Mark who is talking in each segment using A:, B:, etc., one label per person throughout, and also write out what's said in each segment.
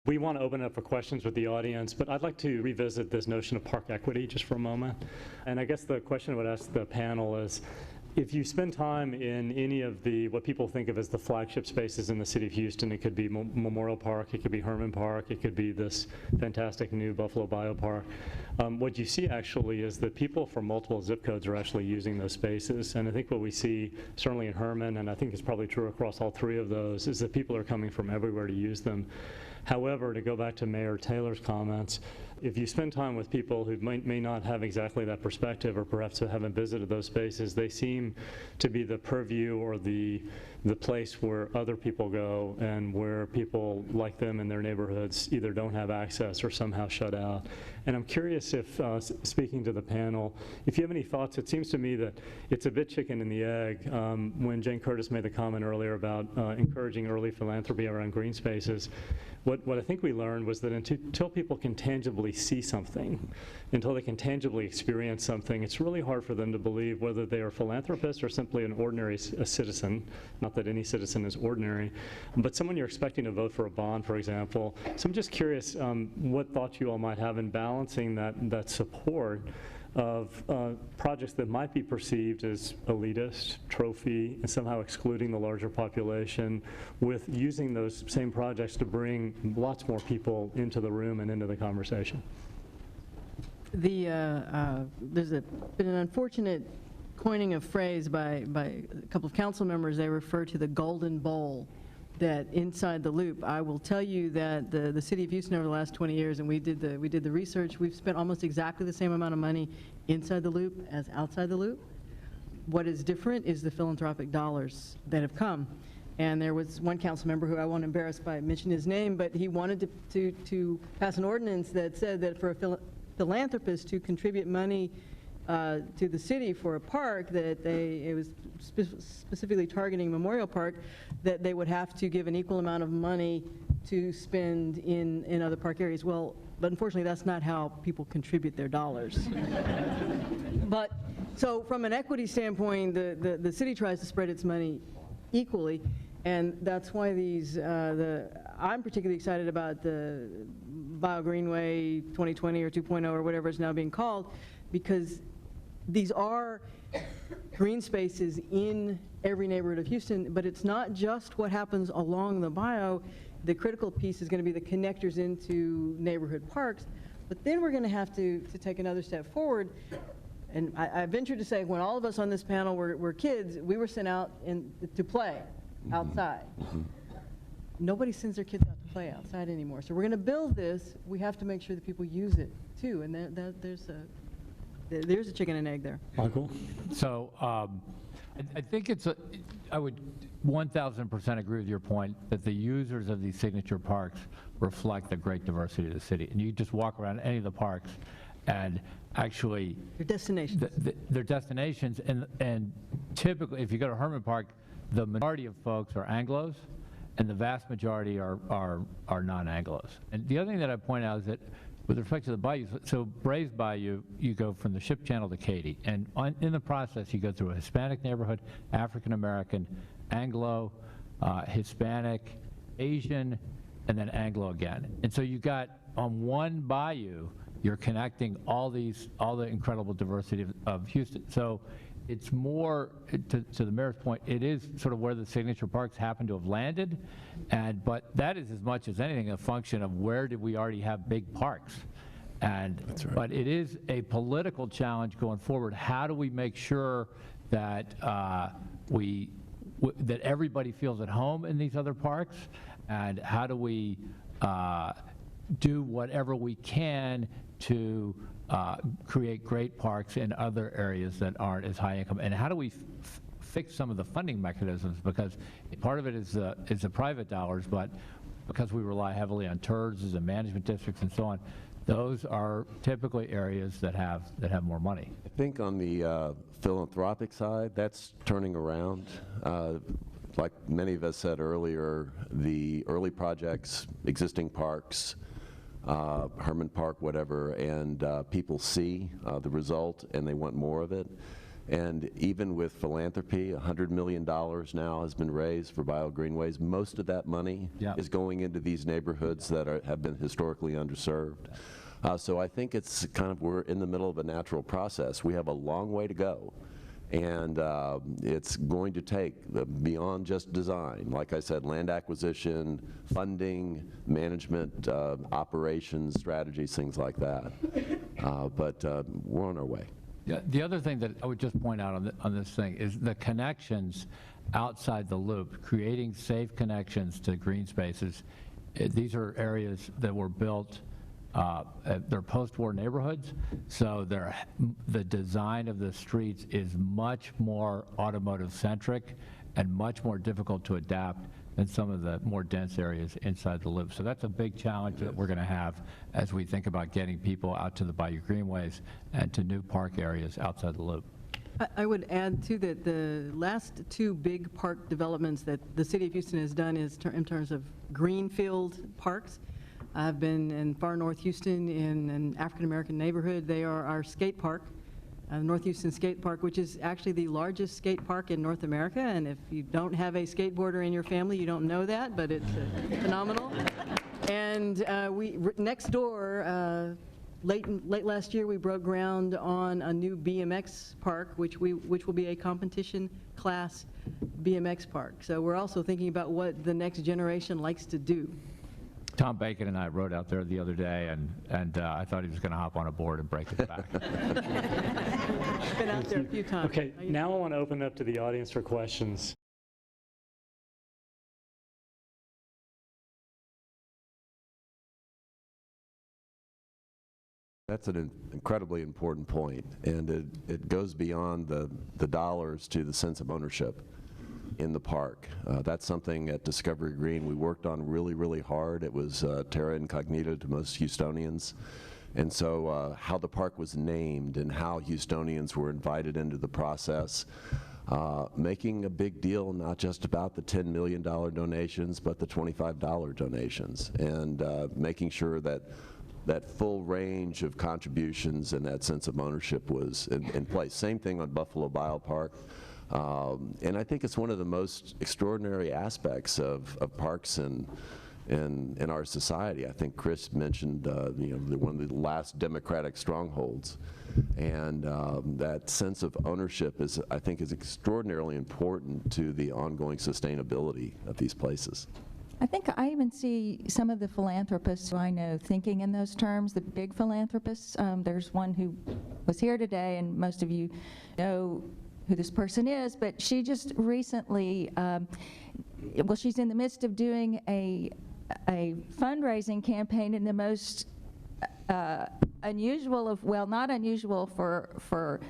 A: We want to open it up for questions with the audience, but I'd like to revisit this notion of park equity just for a moment. And I guess the question I would ask the panel is, if you spend time in any of the, what people think of as the flagship spaces in the city of Houston, it could be Memorial Park, it could be Herman Park, it could be this fantastic new Buffalo Biopark. What you see actually is that people from multiple zip codes are actually using those spaces. And I think what we see, certainly in Herman, and I think it's probably true across all three of those, is that people are coming from everywhere to use them. However, to go back to Mayor Taylor's comments, if you spend time with people who may not have exactly that perspective, or perhaps haven't visited those spaces, they seem to be the purview or the place where other people go and where people like them in their neighborhoods either don't have access or somehow shut out. And I'm curious if, speaking to the panel, if you have any thoughts. It seems to me that it's a bit chicken and the egg. When Jane Curtis made the comment earlier about encouraging early philanthropy around green spaces, what I think we learned was that until people can tangibly see something, until they can tangibly experience something, it's really hard for them to believe whether they are philanthropists or simply an ordinary citizen. Not that any citizen is ordinary, but someone you're expecting to vote for a bond, for example. So I'm just curious what thoughts you all might have in balancing that support of projects that might be perceived as elitist, trophy, and somehow excluding the larger population, with using those same projects to bring lots more people into the room and into the conversation.
B: There's been an unfortunate coining of phrase by a couple of council members. They refer to the golden bowl, that inside the loop. I will tell you that the city of Houston over the last 20 years, and we did the research, we've spent almost exactly the same amount of money inside the loop as outside the loop. What is different is the philanthropic dollars that have come. And there was one council member who I won't embarrass by mentioning his name, but he wanted to pass an ordinance that said that for a philanthropist to contribute money to the city for a park, that it was specifically targeting Memorial Park, that they would have to give an equal amount of money to spend in other park areas. Well, but unfortunately that's not how people contribute their dollars. But so from an equity standpoint, the city tries to spread its money equally, and that's why these I'm particularly excited about the Bayou Greenway 2020 or 2.0 or whatever it's now being called, because these are green spaces in every neighborhood of Houston, but it's not just what happens along the bayou. The critical piece is going to be the connectors into neighborhood parks, but then we're going to have to take another step forward. And I venture to say, when all of us on this panel were kids, we were sent out to play outside. Nobody sends their kids out to play outside anymore. So we're going to build this. We have to make sure that people use it too, and there's a chicken and egg there.
A: Michael?
C: So I think I would 1,000% agree with your point that the users of these signature parks reflect the great diversity of the city. And you just walk around any of the parks and actually...
B: They're destinations.
C: They're destinations, and typically if you go to Herman Park, the majority of folks are Anglos, and the vast majority are non-Anglos. And the other thing that I point out is that with respect to the bayou, so Braves Bayou, you go from the Ship Channel to Katy, and in the process you go through a Hispanic neighborhood, African American, Anglo, Hispanic, Asian, and then Anglo again. And so you got on one bayou, you're connecting all the incredible diversity of Houston. So it's more, to the mayor's point, it is sort of where the signature parks happen to have landed, but that is as much as anything a function of where did we already have big parks. And that's right. But it is a political challenge going forward. How do we make sure that that everybody feels at home in these other parks, and how do we do whatever we can to create great parks in other areas that aren't as high income, and how do we fix some of the funding mechanisms, because part of it is the private dollars, but because we rely heavily on TERS and management districts and so on, those are typically areas that have more money.
D: I think on the philanthropic side, that's turning around. Like many of us said earlier, the early projects, existing parks, Herman Park, whatever, and people see the result and they want more of it. And even with philanthropy, $100 million now has been raised for Bayou Greenways. Most of that money is going into these neighborhoods that have been historically underserved. So I think it's kind of, we're in the middle of a natural process. We have a long way to go. And it's going to take beyond just design, like I said, land acquisition, funding, management, operations, strategies, things like that. But we're on our way.
C: Yeah, the other thing that I would just point out on this thing is the connections outside the loop, creating safe connections to green spaces. These are areas that were built, they're post-war neighborhoods, so the design of the streets is much more automotive-centric and much more difficult to adapt than some of the more dense areas inside the loop. So that's a big challenge that we're going to have as we think about getting people out to the Bayou Greenways and to new park areas outside the loop.
B: I would add, too, that the last two big park developments that the city of Houston has done is in terms of greenfield parks. I've been in far north Houston in an African-American neighborhood. They are our skate park, North Houston Skate Park, which is actually the largest skate park in North America. And if you don't have a skateboarder in your family, you don't know that, but it's phenomenal. And next door, late last year, we broke ground on a new BMX park, which will be a competition class BMX park. So we're also thinking about what the next generation likes to do.
C: Tom Bacon and I rode out there the other day, and I thought he was going to hop on a board and break his back.
B: I've been out there a few times.
A: Okay, now I want to open up to the audience for questions.
D: That's an incredibly important point, and it goes beyond the dollars to the sense of ownership in the park. That's something at Discovery Green we worked on really, really hard. It was terra incognita to most Houstonians. And so how the park was named and how Houstonians were invited into the process, making a big deal not just about the $10 million donations, but the $25 donations, and making sure that that full range of contributions and that sense of ownership was in place. Same thing on Buffalo Biopark. And I think it's one of the most extraordinary aspects of parks in our society. I think Chris mentioned one of the last democratic strongholds. And that sense of ownership I think is extraordinarily important to the ongoing sustainability of these places.
E: I think I even see some of the philanthropists who I know thinking in those terms, the big philanthropists. There's one who was here today, and most of you know who this person is, but she just recently, well, she's in the midst of doing a fundraising campaign in the most unusual of, well, not unusual for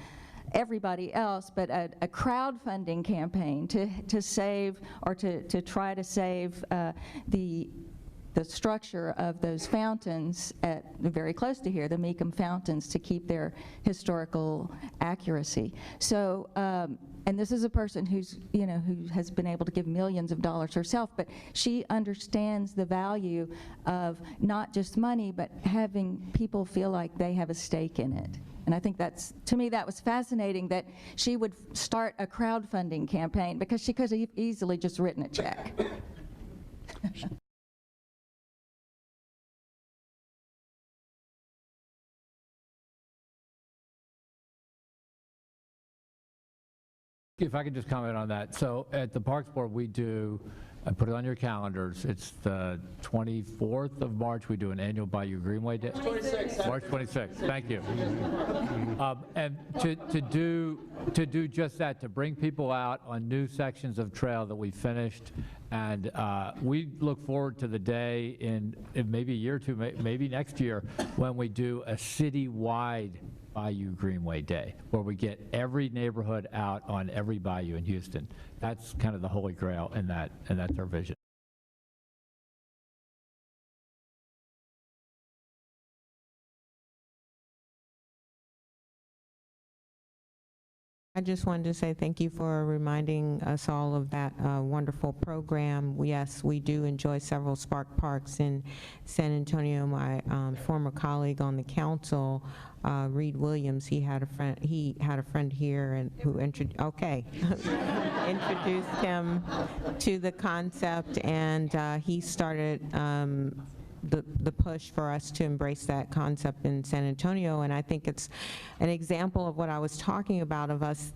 E: everybody else, but a crowdfunding campaign to save, or to try to save the structure of those fountains very close to here, the Meekum fountains, to keep their historical accuracy. So, and this is a person who has been able to give millions of dollars herself, but she understands the value of not just money, but having people feel like they have a stake in it. And I think to me, that was fascinating that she would start a crowdfunding campaign, because she could have easily just written a check.
C: If I could just comment on that. So at the Parks Board, we do, I put it on your calendars, it's the 24th of March, we do an annual Bayou Greenway Day. March 26th, thank you. And to do just that, to bring people out on new sections of trail that we finished. And we look forward to the day in maybe a year or two, maybe next year, when we do a citywide Bayou Greenway Day, where we get every neighborhood out on every bayou in Houston. That's kind of the holy grail in that, and that's our vision.
F: I just wanted to say thank you for reminding us all of that wonderful program. Yes, we do enjoy several Spark Parks in San Antonio. My former colleague on the council, Reed Williams, he had a friend here and who introduced him to the concept, and he started the push for us to embrace that concept in San Antonio. And I think it's an example of what I was talking about, of us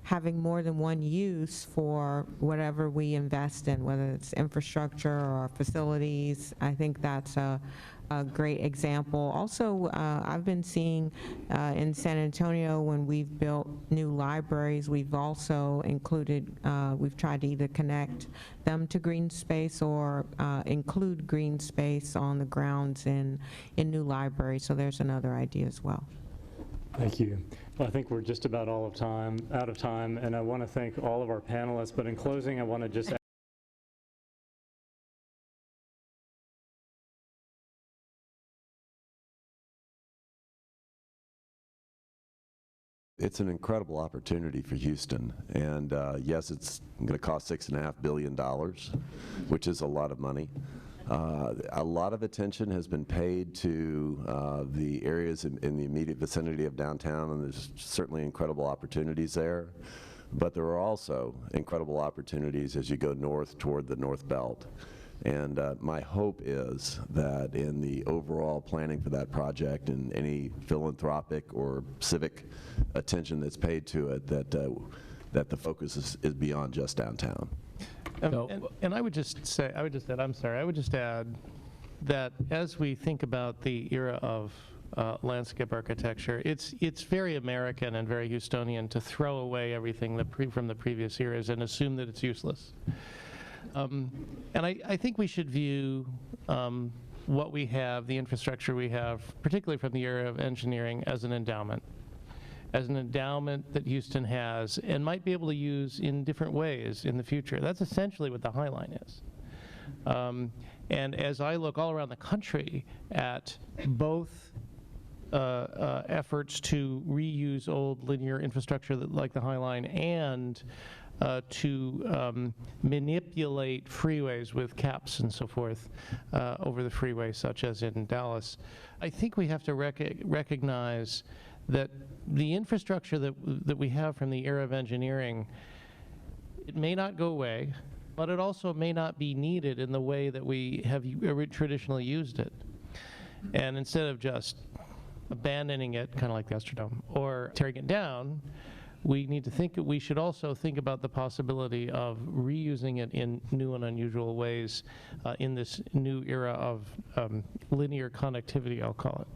F: having more than one use for whatever we invest in, whether it's infrastructure or facilities. I think that's a great example. Also, I've been seeing in San Antonio, when we've built new libraries, we've also included, we've tried to either connect them to green space or include green space on the grounds in new libraries. So there's another idea as well.
A: Thank you. Well, I think we're just about out of time, and I want to thank all of our panelists, but in closing, I want to just
D: It's an incredible opportunity for Houston, and yes, it's going to cost $6.5 billion, which is a lot of money. A lot of attention has been paid to the areas in the immediate vicinity of downtown, and there's certainly incredible opportunities there. But there are also incredible opportunities as you go north toward the North Belt. And my hope is that in the overall planning for that project and any philanthropic or civic attention that's paid to it, that the focus is beyond just downtown.
G: And I would just add that as we think about the era of landscape architecture, it's very American and very Houstonian to throw away everything from the previous eras and assume that it's useless. And I think we should view what we have, the infrastructure we have, particularly from the era of engineering, as an endowment that Houston has and might be able to use in different ways in the future. That's essentially what the High Line is. And as I look all around the country at both efforts to reuse old linear infrastructure like the High Line and to manipulate freeways with caps and so forth over the freeway, such as in Dallas, I think we have to recognize that the infrastructure that we have from the era of engineering, it may not go away, but it also may not be needed in the way that we have traditionally used it. And instead of just abandoning it, kind of like the Astrodome, or tearing it down, we should also think about the possibility of reusing it in new and unusual ways in this new era of linear connectivity, I'll call it.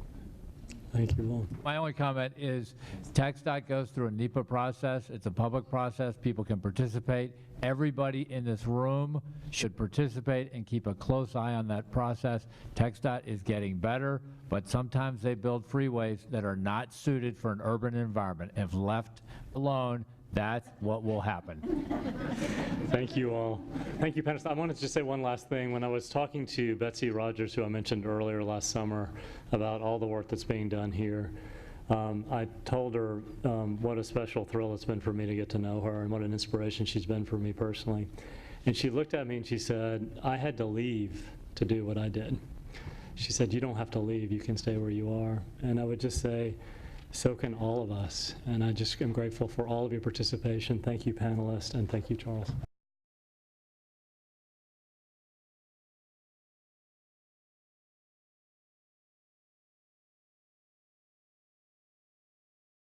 A: Thank you, Will.
C: My only comment is TxDOT goes through a NEPA process. It's a public process. People can participate. Everybody in this room should participate and keep a close eye on that process. TxDOT is getting better, but sometimes they build freeways that are not suited for an urban environment. If left alone, that's what will happen.
A: Thank you all. Thank you, panelists. I wanted to just say one last thing. When I was talking to Betsy Rogers, who I mentioned earlier last summer, about all the work that's being done here, I told her what a special thrill it's been for me to get to know her and what an inspiration she's been for me personally. And she looked at me and she said, I had to leave to do what I did. She said, you don't have to leave, you can stay where you are. And I would just say, so can all of us. And I just am grateful for all of your participation. Thank you, panelists, and thank you, Charles.